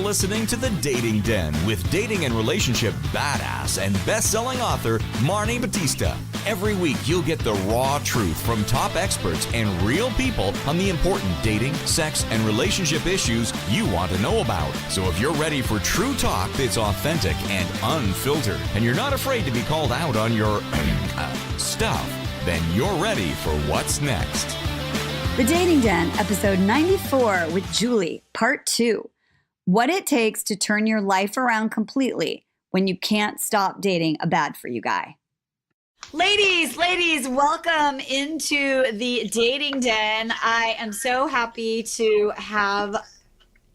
listening to The Dating Den with dating and relationship badass and best-selling author Marni Batista. Every week, you'll get the raw truth from top experts and real people on the important dating, sex, and relationship issues you want to know about. So if you're ready for true talk that's authentic and unfiltered, and you're not afraid to be called out on your stuff, then you're ready for what's next. The Dating Den, episode 94 with Julie, part 2. What it takes to turn your life around completely when you can't stop dating a bad-for-you guy. Ladies, welcome into the Dating Den. I am so happy to have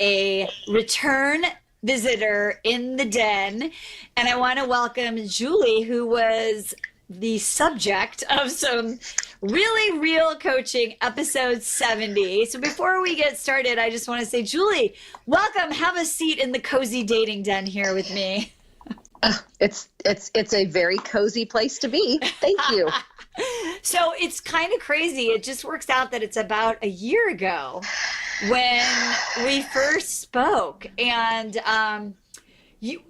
a return visitor in the den. And I want to welcome Julie, who was the subject of some really real coaching, episode 70. So before we get started, I just want to say, Julie, welcome. Have a seat in the cozy dating den here with me. It's a very cozy place to be. Thank you. So it's kind of crazy. It just works out that it's about a year ago when we first spoke, and you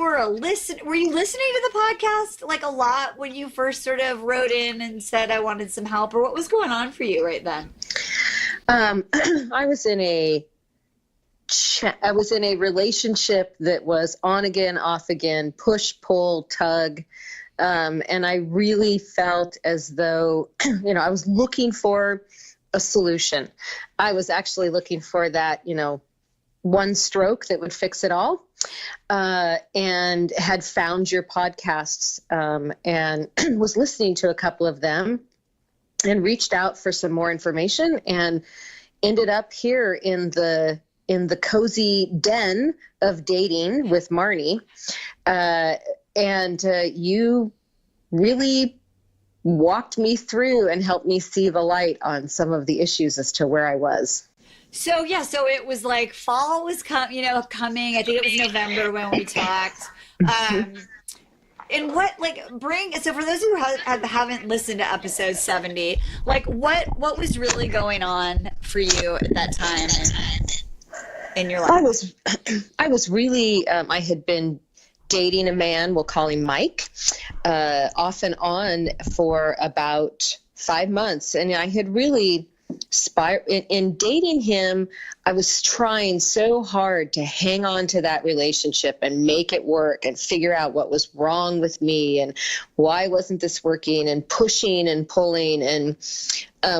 were were you listening to the podcast like a lot when you first sort of wrote in and said I wanted some help, or what was going on for you right then? I was in a relationship that was on again, off again, push, pull, tug. And I really felt as though, I was looking for a solution. I was actually looking for that, one stroke that would fix it all. And had found your podcasts, and was listening to a couple of them and reached out for some more information and ended up here in the cozy den of dating with Marni. And you really walked me through and helped me see the light on some of the issues as to where I was. So it was like fall was coming. I think it was November when we talked. And so for those who haven't listened to episode 70, what was really going on for you at that time in your life? I was really, I had been dating a man, we'll call him Mike, off and on for about 5 months. And I had really in dating him, I was trying so hard to hang on to that relationship and make it work and figure out what was wrong with me and why wasn't this working, and pushing and pulling. And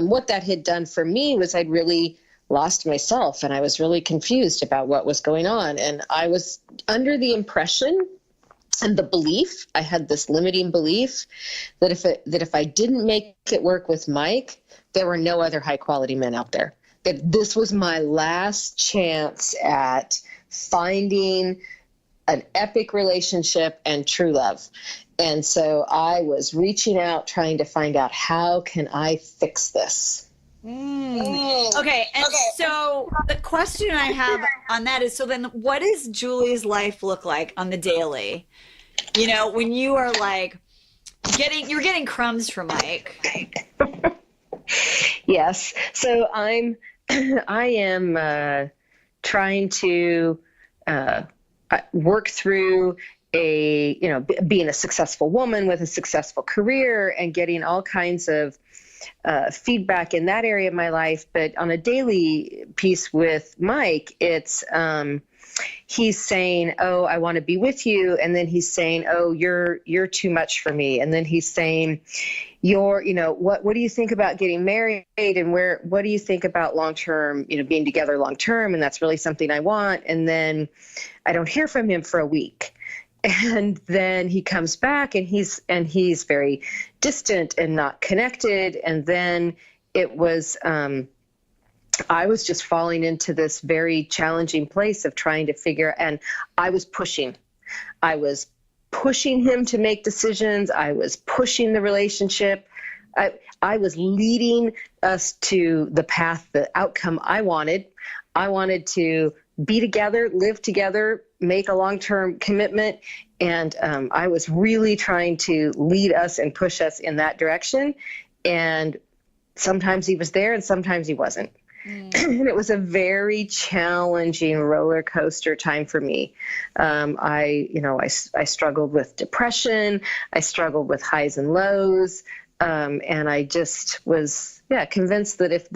what that had done for me was I'd really lost myself, and I was really confused about what was going on. And I was under the impression and the belief, I had this limiting belief that if I didn't make it work with Mike, there were no other high quality men out there. That this was my last chance at finding an epic relationship and true love. And so I was reaching out, trying to find out, how can I fix this? Okay. So the question I have on that is, so then what does Julie's life look like on the daily? When you are you're getting crumbs from Mike. Yes. So I am trying to work through being a successful woman with a successful career and getting all kinds of feedback in that area of my life. But on a daily piece with Mike, it's he's saying, "Oh, I want to be with you," and then he's saying, "Oh, you're too much for me," and then he's saying, what do you think about getting married, and what do you think about long-term, being together long-term? And that's really something I want. And then I don't hear from him for a week. And then he comes back and he's very distant and not connected. And then it was, I was just falling into this very challenging place of trying to figure, and I was pushing him to make decisions. I was pushing the relationship. I was leading us to the path, the outcome I wanted. I wanted to be together, live together, make a long-term commitment. And I was really trying to lead us and push us in that direction. And sometimes he was there and sometimes he wasn't. And it was a very challenging roller coaster time for me. I struggled with depression. I struggled with highs and lows. And I just was, convinced that if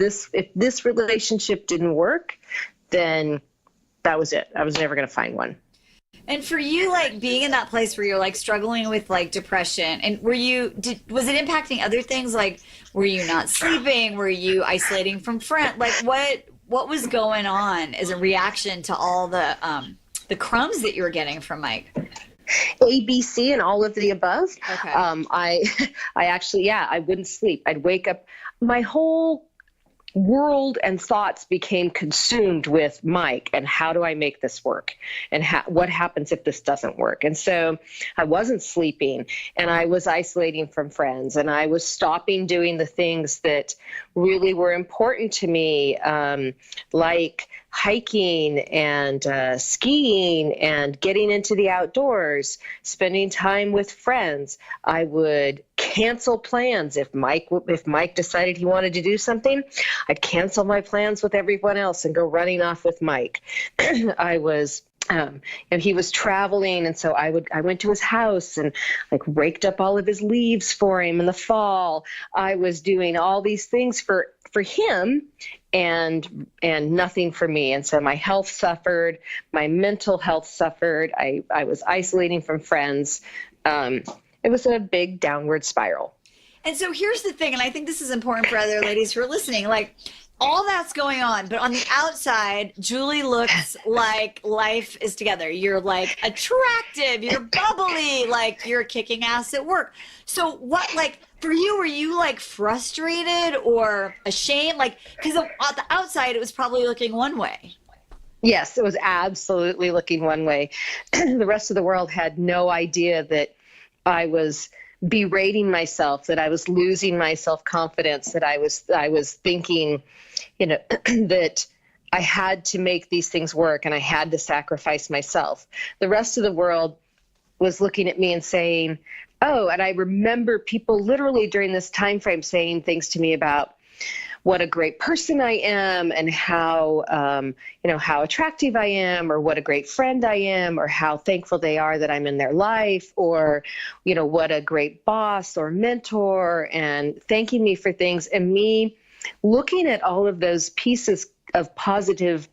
this relationship didn't work, then that was it. I was never going to find one. And for you, like being in that place where you're like struggling with like depression, and was it impacting other things? Like, were you not sleeping? Were you isolating from friends? Like what was going on as a reaction to all the crumbs that you were getting from Mike? A, B, C, and all of the above. Okay. I actually, I wouldn't sleep. I'd wake up. My whole world and thoughts became consumed with Mike and how do I make this work and what happens if this doesn't work. And so I wasn't sleeping, and I was isolating from friends, and I was stopping doing the things that really were important to me, like hiking and skiing and getting into the outdoors, spending time with friends. I would cancel plans if Mike decided he wanted to do something. I'd cancel my plans with everyone else and go running off with Mike. I was and he was traveling, and so I went to his house and like raked up all of his leaves for him in the fall. I was doing all these things for him and nothing for me. And so my health suffered, my mental health suffered. I was isolating from friends. It was a big downward spiral. And so here's the thing, and I think this is important for other ladies who are listening, like all that's going on, but on the outside, Julie looks like life is together. You're like attractive, you're bubbly, like you're kicking ass at work. So what, like for you, were you like frustrated or ashamed? Like, because on the outside, it was probably looking one way. Yes, it was absolutely looking one way. The rest of the world had no idea that I was berating myself, that I was losing my self-confidence, that I was thinking, that I had to make these things work and I had to sacrifice myself. The rest of the world was looking at me and saying, oh, and I remember people literally during this time frame saying things to me about what a great person I am and how, how attractive I am, or what a great friend I am, or how thankful they are that I'm in their life, or, what a great boss or mentor, and thanking me for things. And me looking at all of those pieces of positive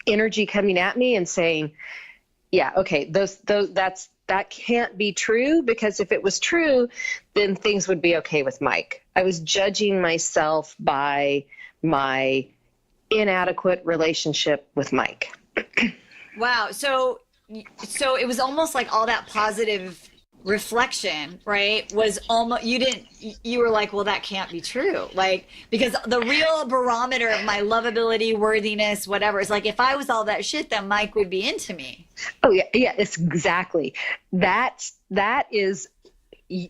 energy coming at me and saying, yeah, okay, that can't be true, because if it was true, then things would be okay with Mike. I was judging myself by my inadequate relationship with Mike. Wow. So it was almost like all that positive reflection, right, was almost, you were like, well, that can't be true. Like, because the real barometer of my lovability, worthiness, whatever, is like, if I was all that shit, then Mike would be into me. Oh yeah. Yeah, it's exactly. That is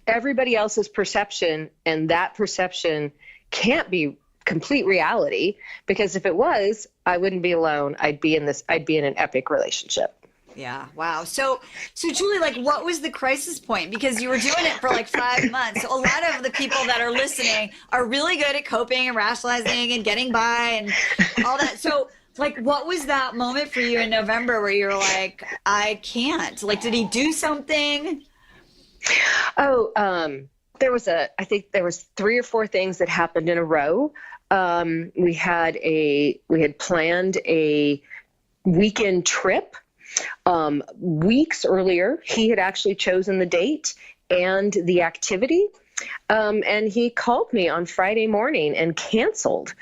everybody else's perception, and that perception can't be complete reality, because if it was, I wouldn't be alone. I'd be in an epic relationship. Yeah. Wow. So Julie, like, what was the crisis point? Because you were doing it for like 5 months. So a lot of the people that are listening are really good at coping and rationalizing and getting by and all that. So like, what was that moment for you in November where you're like, I can't? Like, did he do something? Oh, I think there was 3 or 4 things that happened in a row. We had planned a weekend trip. Weeks earlier, he had actually chosen the date and the activity. And he called me on Friday morning and canceled,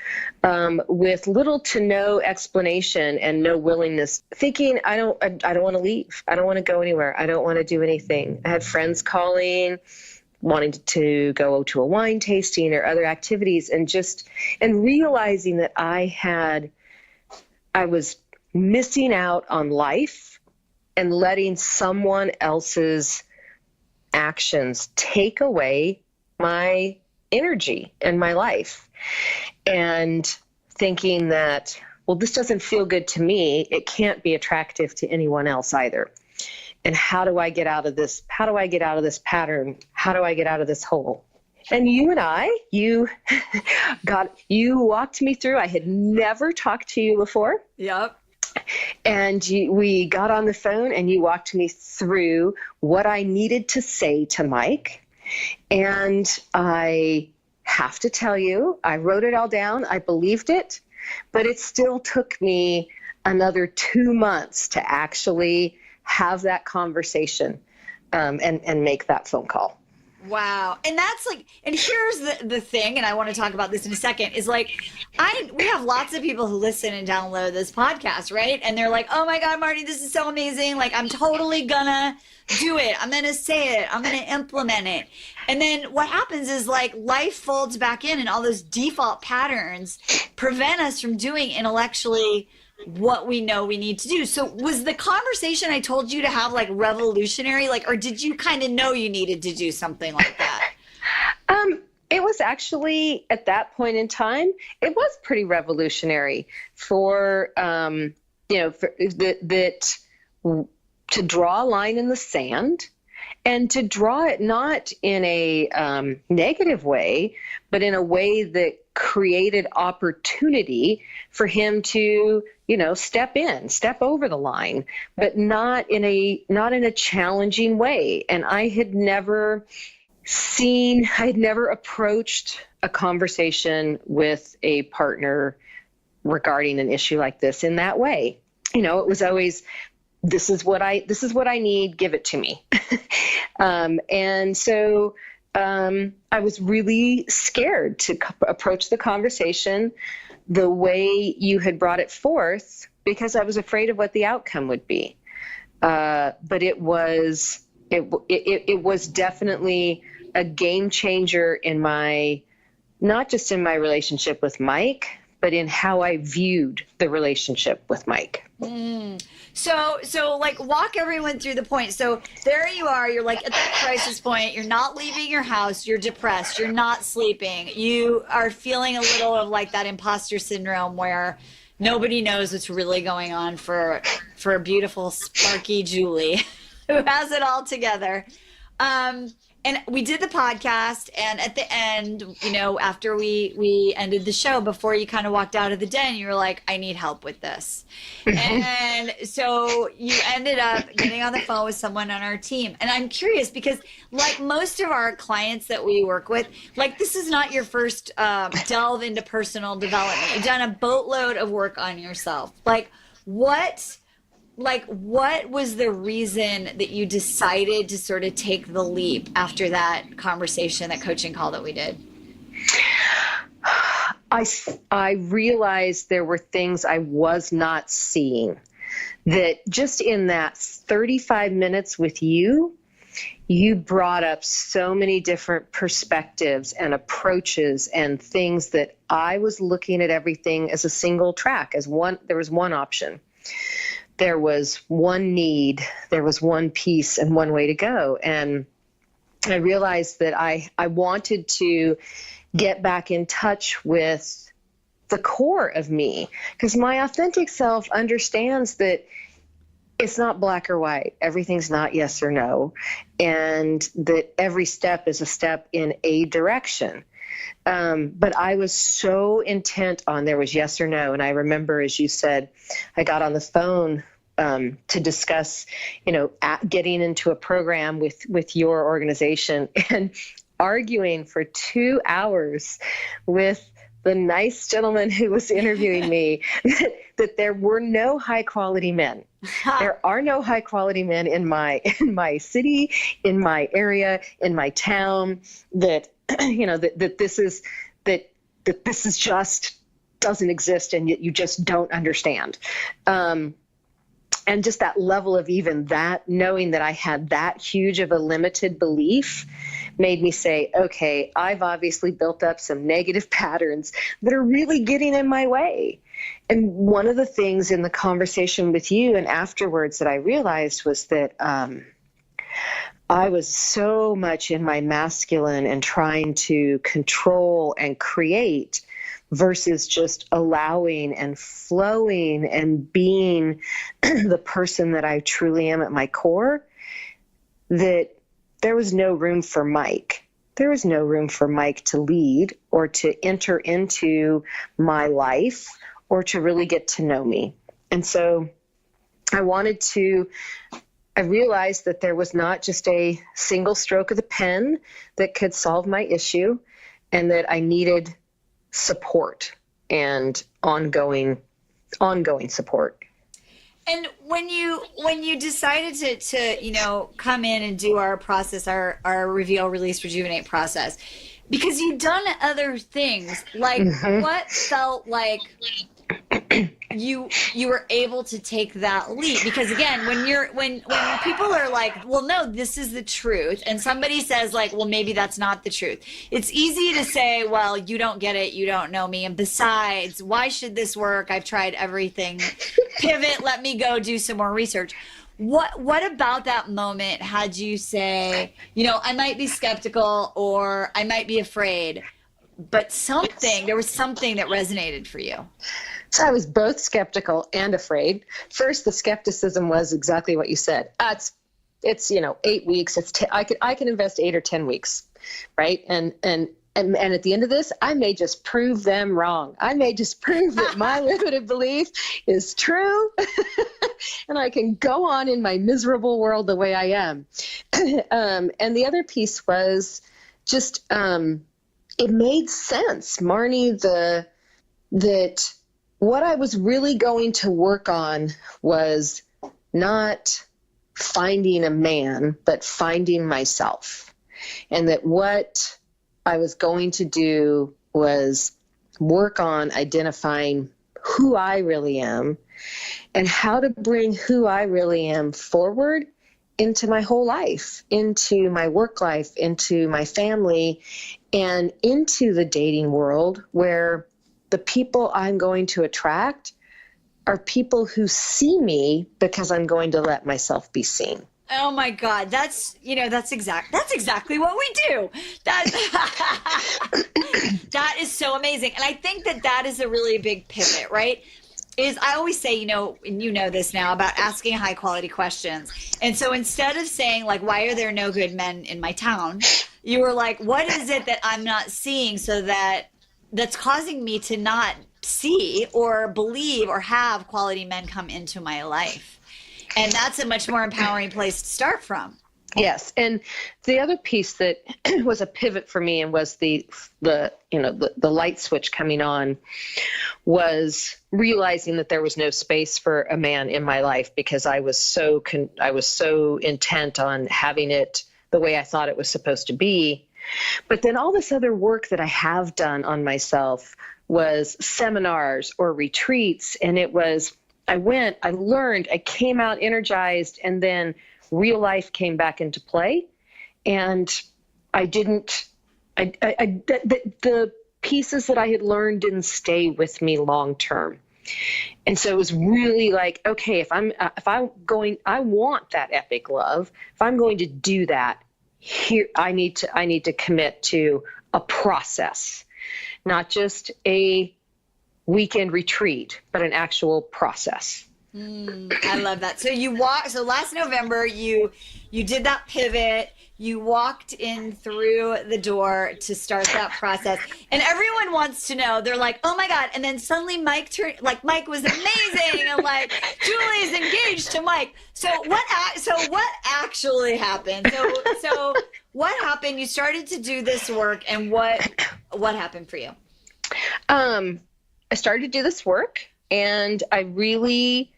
with little to no explanation and no willingness, thinking, I don't want to leave. I don't want to go anywhere. I don't want to do anything. I had friends calling, wanting to go to a wine tasting or other activities, and realizing that I was missing out on life and letting someone else's actions take away my energy and my life, and thinking that, well, this doesn't feel good to me. It can't be attractive to anyone else either. And how do I get out of this? How do I get out of this pattern? How do I get out of this hole? And you walked me through. I had never talked to you before. Yep. And we got on the phone and you walked me through what I needed to say to Mike. And I have to tell you, I wrote it all down. I believed it, but it still took me another 2 months to actually have that conversation and make that phone call. Wow. And that's like, and here's the thing, and I want to talk about this in a second, is like, we have lots of people who listen and download this podcast, right? And they're like, oh my God, Marni, this is so amazing. Like, I'm totally gonna do it. I'm gonna say it. I'm gonna implement it. And then what happens is like life folds back in and all those default patterns prevent us from doing intellectually what we know we need to do. So was the conversation I told you to have like revolutionary, like, or did you kind of know you needed to do something like that? It was actually at that point in time, it was pretty revolutionary for, to draw a line in the sand and to draw it not in a negative way, but in a way that created opportunity for him to, step over the line, but not in a challenging way. And I had never approached a conversation with a partner regarding an issue like this in that way. It was always, this is what I need, give it to me. And so I was really scared to approach the conversation the way you had brought it forth because I was afraid of what the outcome would be. But it was definitely a game changer in not just in my relationship with Mike, but in how I viewed the relationship with Mike. So like walk everyone through the point. So there you are, you're like at that crisis point, you're not leaving your house, you're depressed, you're not sleeping, you are feeling a little of like that imposter syndrome where nobody knows what's really going on for beautiful, sparky Julie who has it all together. And we did the podcast, and at the end, after we ended the show, before you kind of walked out of the den, you were like, I need help with this. And so you ended up getting on the phone with someone on our team. And I'm curious because like most of our clients that we work with, like this is not your first delve into personal development. You've done a boatload of work on yourself. What was the reason that you decided to sort of take the leap after that conversation, that coaching call that we did? I realized there were things I was not seeing, that just in that 35 minutes with you brought up so many different perspectives and approaches and things that I was looking at everything as a single track, there was one option. There was one need, there was one piece and one way to go. And I realized that I wanted to get back in touch with the core of me, because my authentic self understands that it's not black or white. Everything's not yes or no. And that every step is a step in a direction. But I was so intent on there was yes or no. And I remember, as you said, I got on the phone to discuss, getting into a program with your organization and arguing for 2 hours with the nice gentleman who was interviewing me that there were no high quality men. There are no high quality men in my city, in my area, in my town, that this is just doesn't exist, and you just don't understand. And just that level of even that, knowing that I had that huge of a limited belief, made me say, okay, I've obviously built up some negative patterns that are really getting in my way. And one of the things in the conversation with you and afterwards that I realized was that I was so much in my masculine and trying to control and create versus just allowing and flowing and being the person that I truly am at my core, that there was no room for Mike. there was no room for Mike to lead or to enter into my life or to really get to know me. And so I realized that there was not just a single stroke of the pen that could solve my issue, and that I needed support and ongoing support. And when you decided to come in and do our process, our Reveal, Release, Rejuvenate process, because you've done other things, like what felt like you were able to take that leap? Because again, when people are like, well, no, this is the truth, and somebody says like, well, maybe that's not the truth, it's easy to say, well, you don't get it, you don't know me, and besides, why should this work? I've tried everything. Pivot, let me go do some more research. What about that moment had you say, I might be skeptical or I might be afraid, but there was something that resonated for you? So I was both skeptical and afraid. First, the skepticism was exactly what you said. It's 8 weeks. I can invest 8 or 10 weeks, right? And at the end of this, I may just prove them wrong. I may just prove that my limited belief is true, and I can go on in my miserable world the way I am. And the other piece was just it made sense, Marni, that what I was really going to work on was not finding a man, but finding myself. And that what I was going to do was work on identifying who I really am and how to bring who I really am forward into my whole life, into my work life, into my family, and into the dating world, where the people I'm going to attract are people who see me because I'm going to let myself be seen. Oh my God, that's exactly what we do. That is so amazing. And I think that is a really big pivot, right? I always say, and you know this now, about asking high quality questions. And so instead of saying like, why are there no good men in my town? You were like, what is it that I'm not seeing that's causing me to not see or believe or have quality men come into my life? And that's a much more empowering place to start from. Yes. And the other piece that was a pivot for me and was the light switch coming on was realizing that there was no space for a man in my life, because I was so intent on having it the way I thought it was supposed to be. But then all this other work that I have done on myself was seminars or retreats. And it was, I went, I learned, I came out energized, and then real life came back into play. And the pieces that I had learned didn't stay with me long term. And so it was really like, okay, I want that epic love. If I'm going to do that, here, I need to commit to a process, not just a weekend retreat, but an actual process. I love that. So so last November, you did that pivot, you walked in through the door to start that process, and everyone wants to know, they're like, oh my God. And then suddenly Mike was amazing. And like, Julie's engaged to Mike. So what actually happened? So what happened? You started to do this work, and what happened for you? I started to do this work, and I really,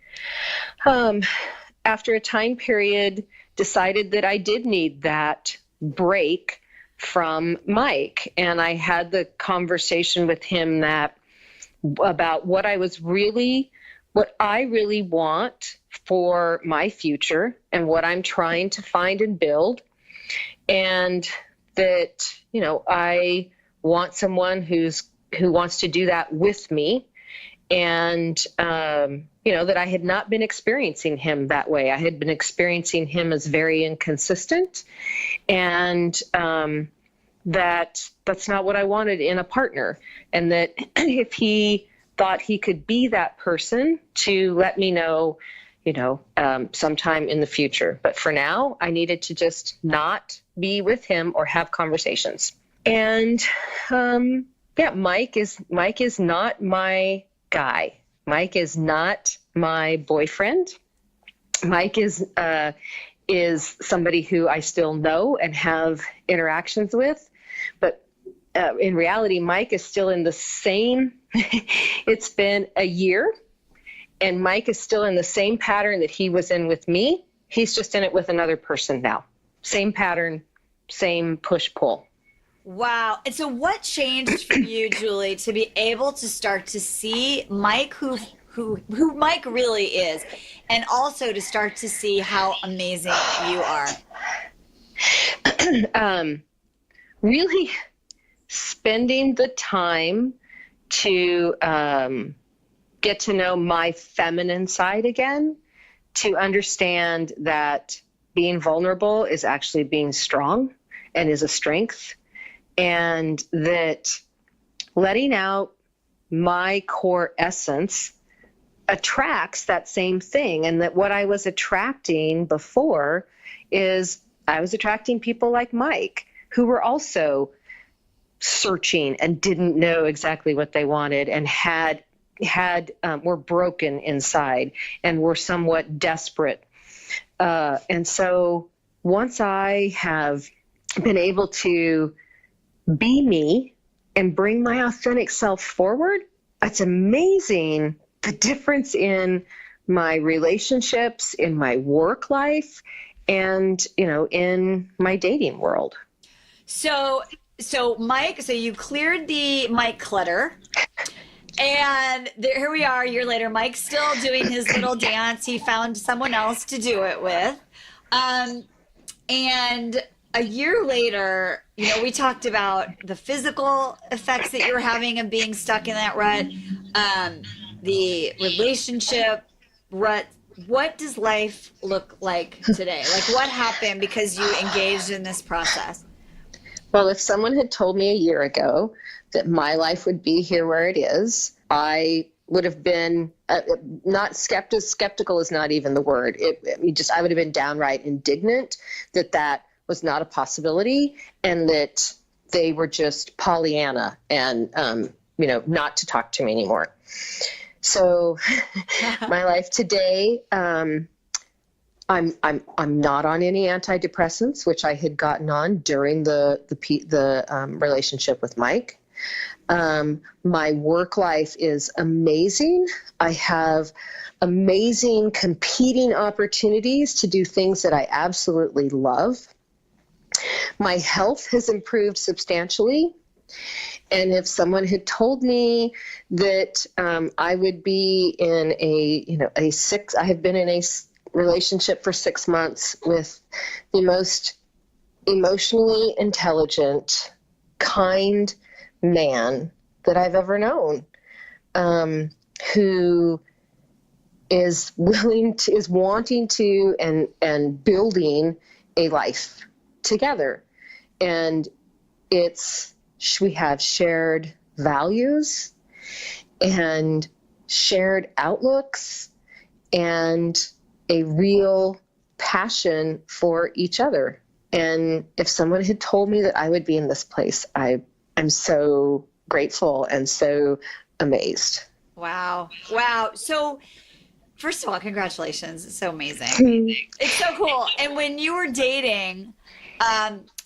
after a time period, decided that I did need that break from Mike. And I had the conversation with him about what I really want for my future and what I'm trying to find and build. And that, I want someone who wants to do that with me. And, that I had not been experiencing him that way. I had been experiencing him as very inconsistent, and that's not what I wanted in a partner. And that if he thought he could be that person to let me know, sometime in the future. But for now, I needed to just not be with him or have conversations. And Mike is not my guy. Mike is not my boyfriend. Mike is somebody who I still know and have interactions with, but in reality, Mike is still in the same. It's been a year, and Mike is still in the same pattern that he was in with me. He's just in it with another person now. Same pattern, same push-pull. Wow. And so what changed for you, Julie, to be able to start to see Mike, who Mike really is, and also to start to see how amazing you are? Really spending the time to get to know my feminine side again, to understand that being vulnerable is actually being strong and is a strength, and that letting out my core essence attracts that same thing. And that what I was attracting before is I was attracting people like Mike, who were also searching and didn't know exactly what they wanted, and were broken inside and were somewhat desperate. And so once I have been able to be me and bring my authentic self forward, it's amazing the difference in my relationships, in my work life, and, in my dating world. So Mike, so you cleared the Mike clutter, and here we are a year later. Mike's still doing his little dance. He found someone else to do it with. And a year later, we talked about the physical effects that you were having of being stuck in that rut, the relationship rut. What does life look like today? Like, what happened because you engaged in this process? Well, if someone had told me a year ago that my life would be here where it is, I would have been not skeptical is not even the word. I would have been downright indignant that was not a possibility, and that they were just Pollyanna and, not to talk to me anymore. So my life today, I'm not on any antidepressants, which I had gotten on during the relationship with Mike. My work life is amazing. I have amazing competing opportunities to do things that I absolutely love. My health has improved substantially. And if someone had told me that I would be in I have been in a relationship for 6 months with the most emotionally intelligent, kind man that I've ever known, who is wanting to and building a life together. And we have shared values and shared outlooks and a real passion for each other. And if someone had told me that I would be in this place, I'm so grateful and so amazed. Wow. So first of all, congratulations. It's so amazing. It's so cool. And when you were dating,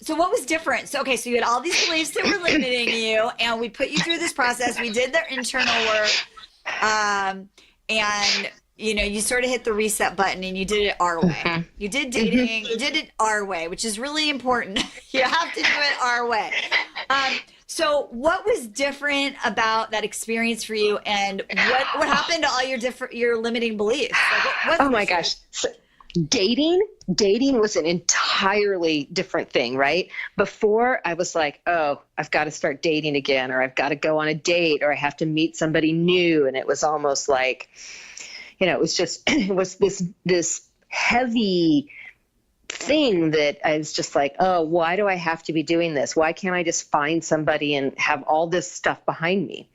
so what was different? So you had all these beliefs that were limiting you, and we put you through this process. We did the internal work, and you sort of hit the reset button, and you did it our way. Mm-hmm. You did dating, you did it our way, which is really important. You have to do it our way. So what was different about that experience for you, and what happened to all your limiting beliefs? Like, oh my gosh. Dating was an entirely different thing, right? Before, I was like, oh, I've got to start dating again, or I've got to go on a date, or I have to meet somebody new. And it was almost like, it was this heavy thing that I was just like, oh, why do I have to be doing this? Why can't I just find somebody and have all this stuff behind me?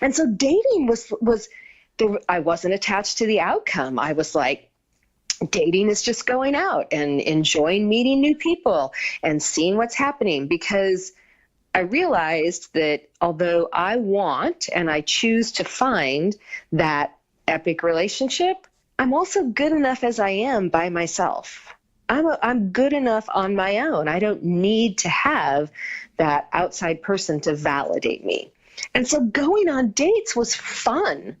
And so dating was I wasn't attached to the outcome. I was like, dating is just going out and enjoying meeting new people and seeing what's happening, because I realized that although I want and I choose to find that epic relationship, I'm also good enough as I am by myself. I'm good enough on my own. I don't need to have that outside person to validate me. And so going on dates was fun.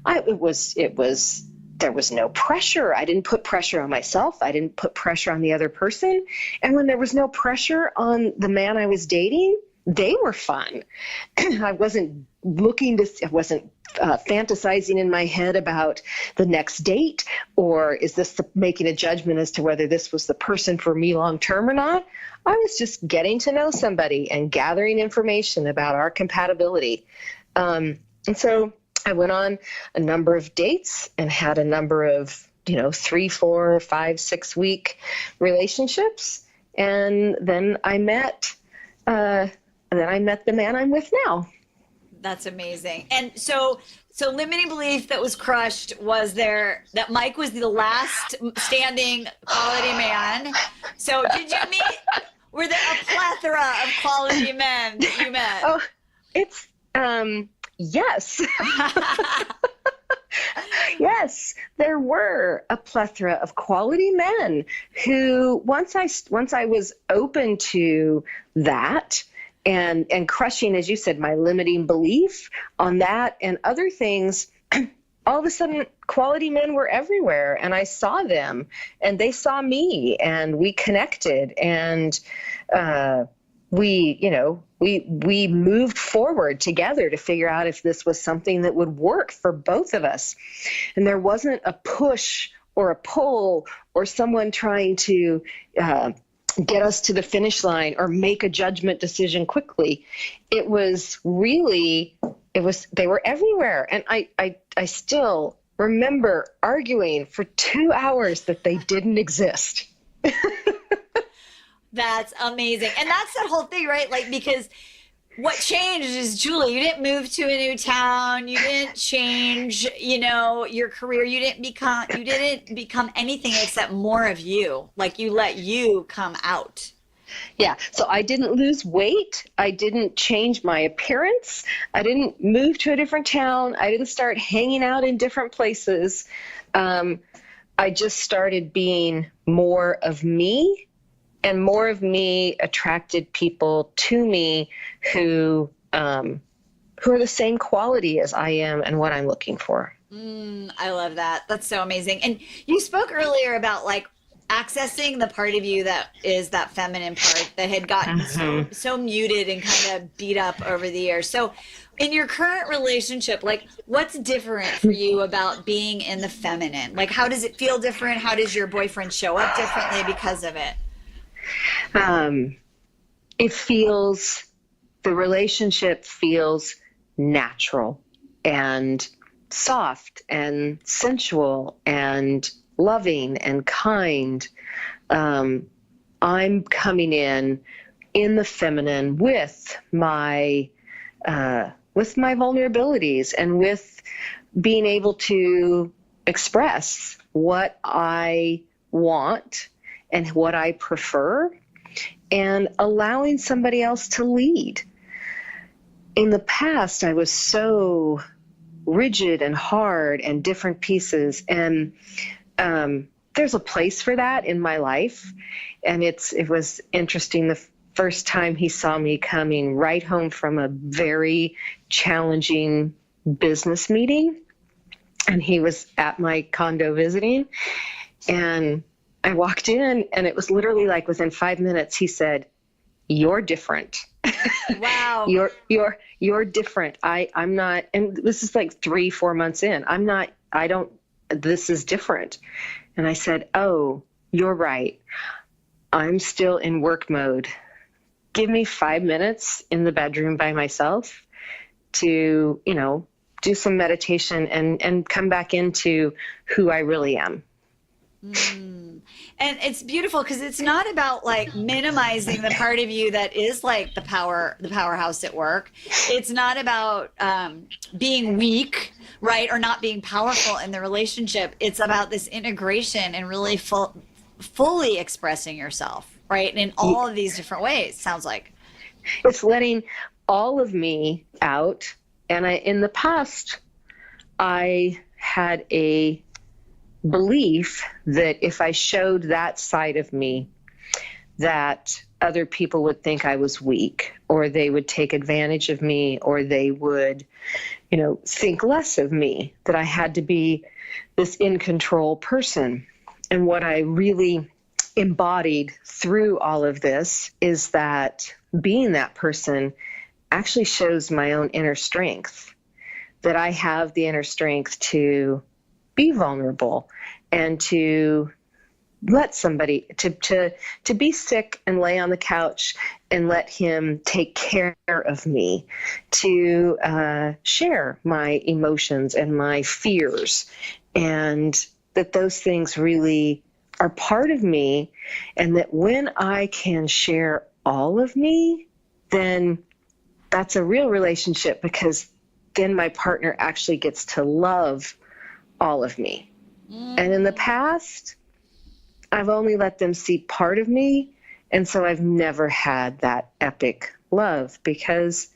There was no pressure. I didn't put pressure on myself. I didn't put pressure on the other person. And when there was no pressure on the man I was dating, they were fun. I wasn't fantasizing in my head about the next date, or is this making a judgment as to whether this was the person for me long term or not. I was just getting to know somebody and gathering information about our compatibility. And so I went on a number of dates and had a number of, 3, 4, 5, 6 week relationships. And then I met the man I'm with now. That's amazing. And so limiting belief that was crushed was there that Mike was the last standing quality man. So did you meet, were there a plethora of quality men that you met? Oh, it's, yes. Yes, there were a plethora of quality men who once I was open to that, and crushing, as you said, my limiting belief on that and other things, all of a sudden quality men were everywhere, and I saw them and they saw me, and we connected, and we moved forward together to figure out if this was something that would work for both of us. And there wasn't a push or a pull or someone trying to get us to the finish line or make a judgment decision quickly. They were everywhere. And I still remember arguing for 2 hours that they didn't exist. That's amazing. And that's that whole thing, right? Like, because what changed is, Julie, you didn't move to a new town. You didn't change, your career. You didn't become anything except more of you. Like, you let you come out. Yeah. So I didn't lose weight. I didn't change my appearance. I didn't move to a different town. I didn't start hanging out in different places. I just started being more of me. And more of me attracted people to me who are the same quality as I am and what I'm looking for. I love that. That's so amazing. And you spoke earlier about like accessing the part of you that is that feminine part that had gotten so muted and kind of beat up over the years. So in your current relationship, like, what's different for you about being in the feminine? Like, how does it feel different? How does your boyfriend show up differently because of it? The relationship feels natural and soft and sensual and loving and kind. I'm coming in the feminine with my vulnerabilities and with being able to express what I want and what I prefer, and allowing somebody else to lead. In the past, I was so rigid and hard and different pieces, and there's a place for that in my life. And it was interesting the first time he saw me coming right home from a very challenging business meeting, and he was at my condo visiting, and I walked in, and it was literally like within 5 minutes, he said, "You're different." Wow. You're different. I'm not, and this is like 3-4 months in. This is different. And I said, "Oh, you're right. I'm still in work mode. Give me 5 minutes in the bedroom by myself to, do some meditation and come back into who I really am." And it's beautiful because it's not about like minimizing the part of you that is like the powerhouse at work. It's not about being weak, right? Or not being powerful in the relationship. It's about this integration and really fully expressing yourself, right? In all of these different ways, sounds like. It's letting all of me out. And in the past, I had a belief that if I showed that side of me, that other people would think I was weak, or they would take advantage of me, or they would, think less of me, that I had to be this in control person. And what I really embodied through all of this is that being that person actually shows my own inner strength, that I have the inner strength to be vulnerable and to let somebody to be sick and lay on the couch and let him take care of me, to share my emotions and my fears, and that those things really are part of me, and that when I can share all of me, then that's a real relationship, because then my partner actually gets to love all of me. And in the past, I've only let them see part of me. And so I've never had that epic love because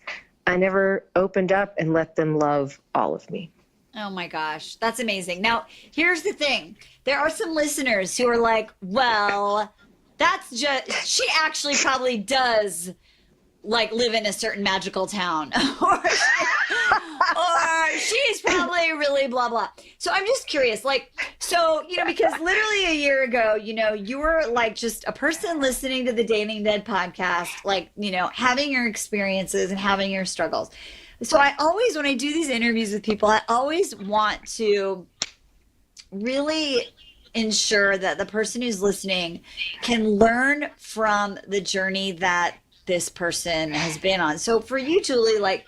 I never opened up and let them love all of me. Oh my gosh, that's amazing. Now, here's the thing. There are some listeners who are like, well, that's just, she actually probably does like live in a certain magical town or she's probably really blah blah. So I'm just curious, like, so because literally a year ago, you were like just a person listening to the Dating Dead podcast, like, having your experiences and having your struggles. So I always, when I do these interviews with people, I always want to really ensure that the person who's listening can learn from the journey that this person has been on. So for you, Julie, like,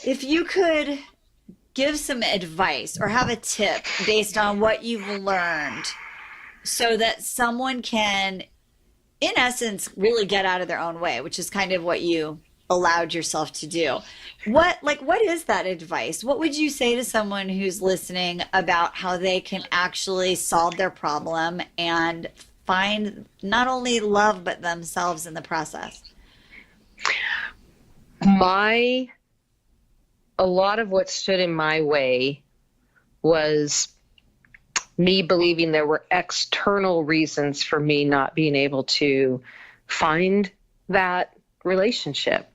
if you could give some advice or have a tip based on what you've learned so that someone can, in essence, really get out of their own way, which is kind of what you allowed yourself to do. What is that advice? What would you say to someone who's listening about how they can actually solve their problem and find not only love, but themselves in the process? A lot of what stood in my way was me believing there were external reasons for me not being able to find that relationship.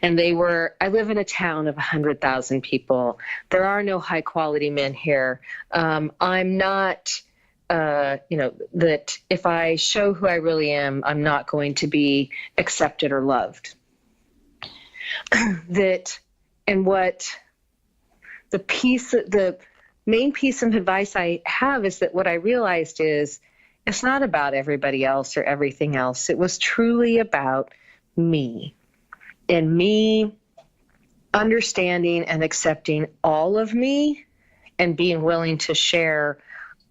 And I live in a town of 100,000 people. There are no high quality men here. I'm not, that if I show who I really am, I'm not going to be accepted or loved. The main piece of advice I have is that what I realized is it's not about everybody else or everything else. It was truly about me, and me understanding and accepting all of me and being willing to share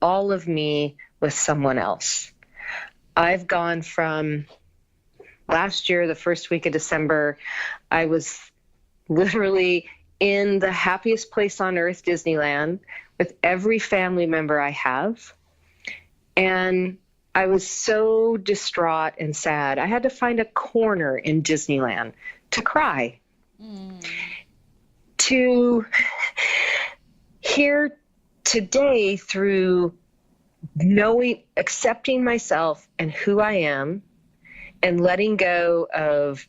all of me with someone else. I've gone from last year, the first week of December, I was literally in the happiest place on earth, Disneyland, with every family member I have. And I was so distraught and sad. I had to find a corner in Disneyland to cry. To here today, through accepting myself and who I am, and letting go of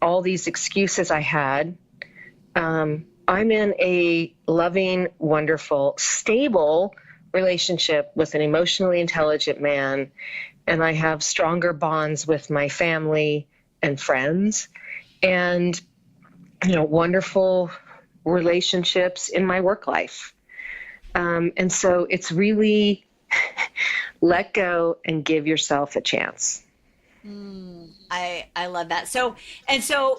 all these excuses I had, I'm in a loving, wonderful, stable relationship with an emotionally intelligent man, and I have stronger bonds with my family and friends, and wonderful relationships in my work life. And so it's really let go and give yourself a chance. I love that. So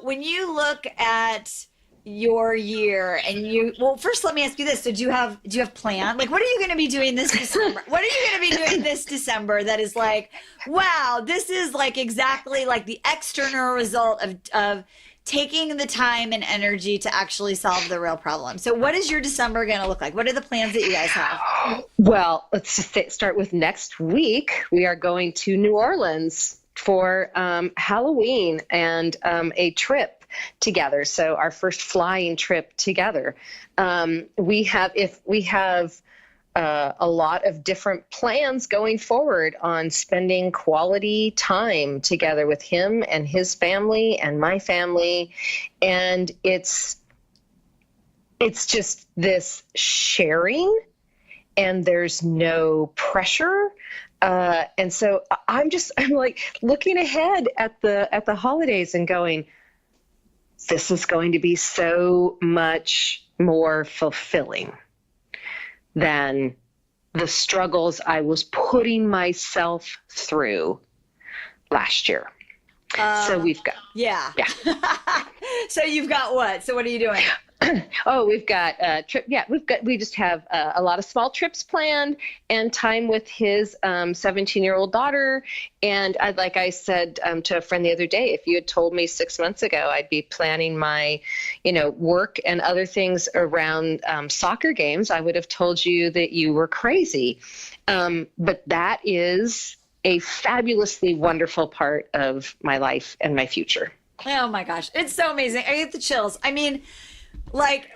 when you look at your year and well, first let me ask you this. So do you have plans? Like, what are you going to be doing this December? What are you going to be doing this December that is like, wow, this is like exactly like the external result of taking the time and energy to actually solve the real problem. So what is your December going to look like? What are the plans that you guys have? Well, let's just start with next week. We are going to New Orleans for Halloween and a trip together. So our first flying trip together. We have a lot of different plans going forward on spending quality time together with him and his family and my family. And it's just this sharing, and there's no pressure. And so I'm like looking ahead at the holidays and going, this is going to be so much more fulfilling than the struggles I was putting myself through last year. So we've got, yeah. So you've got what? So what are you doing? Oh, we've got a trip. Yeah, we just have a lot of small trips planned and time with his 17-year-old daughter. And like I said to a friend the other day, if you had told me 6 months ago, I'd be planning my, work and other things around soccer games, I would have told you that you were crazy. But that is a fabulously wonderful part of my life and my future. Oh my gosh. It's so amazing. I get the chills. I mean, like,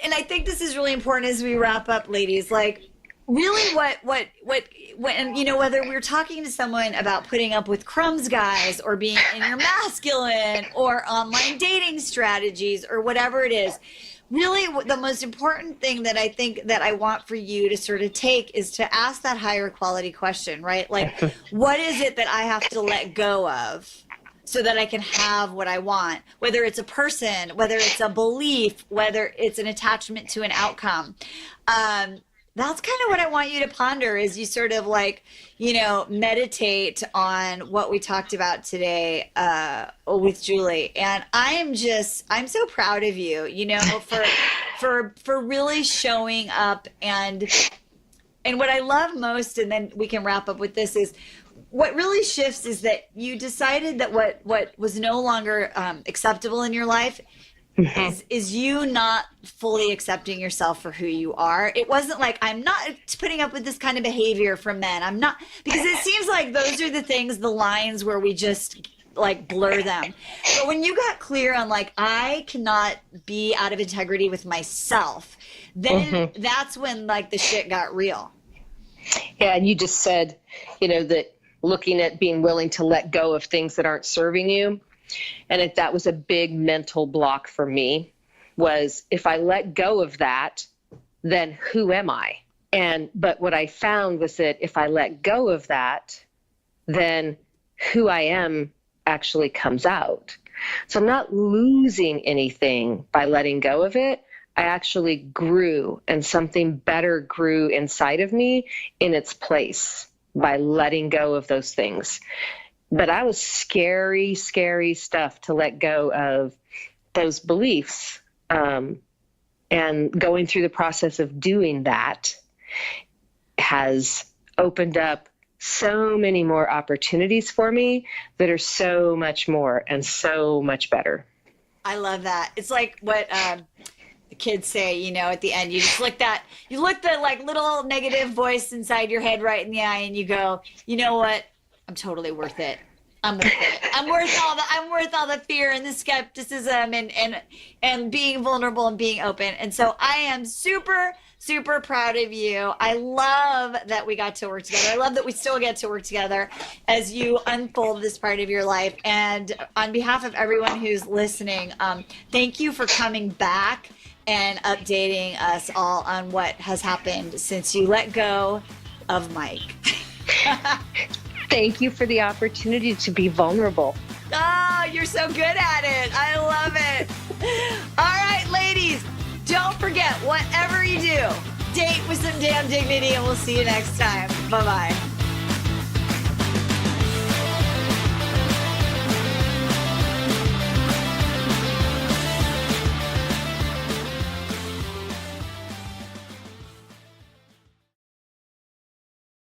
and I think this is really important as we wrap up, ladies, like really when, whether we're talking to someone about putting up with crumbs, guys, or being in your masculine or online dating strategies or whatever it is, really the most important thing that I think that I want for you to sort of take is to ask that higher quality question, right? Like, what is it that I have to let go of so that I can have what I want, whether it's a person, whether it's a belief, whether it's an attachment to an outcome. That's kind of what I want you to ponder as you sort of like, meditate on what we talked about today with Julie. And I'm so proud of you, for really showing up. And what I love most, and then we can wrap up with this, is what really shifts is that you decided that what was no longer acceptable in your life is you not fully accepting yourself for who you are. It wasn't like, I'm not putting up with this kind of behavior from men. I'm not, because it seems like those are the things, the lines where we just like blur them. But when you got clear on like, I cannot be out of integrity with myself, then that's when like the shit got real. Yeah. And you just said, that looking at being willing to let go of things that aren't serving you. And that was a big mental block for me, was if I let go of that, then who am I? But what I found was that if I let go of that, then who I am actually comes out. So I'm not losing anything by letting go of it. I actually grew, and something better grew inside of me in its place by letting go of those things. But I was scary stuff to let go of those beliefs. And going through the process of doing that has opened up so many more opportunities for me that are so much more and so much better. I love that. It's like what the kids say, at the end, you just look the like little negative voice inside your head right in the eye, and you go, you know what? I'm totally worth it. I'm worth it. I'm worth all the fear and the skepticism and being vulnerable and being open. And so I am super, super proud of you. I love that we got to work together. I love that we still get to work together as you unfold this part of your life. And on behalf of everyone who's listening, thank you for coming back and updating us all on what has happened since you let go of Mike. Thank you for the opportunity to be vulnerable. Oh, you're so good at it. I love it. All right, ladies, don't forget, whatever you do, date with some damn dignity, and we'll see you next time. Bye-bye.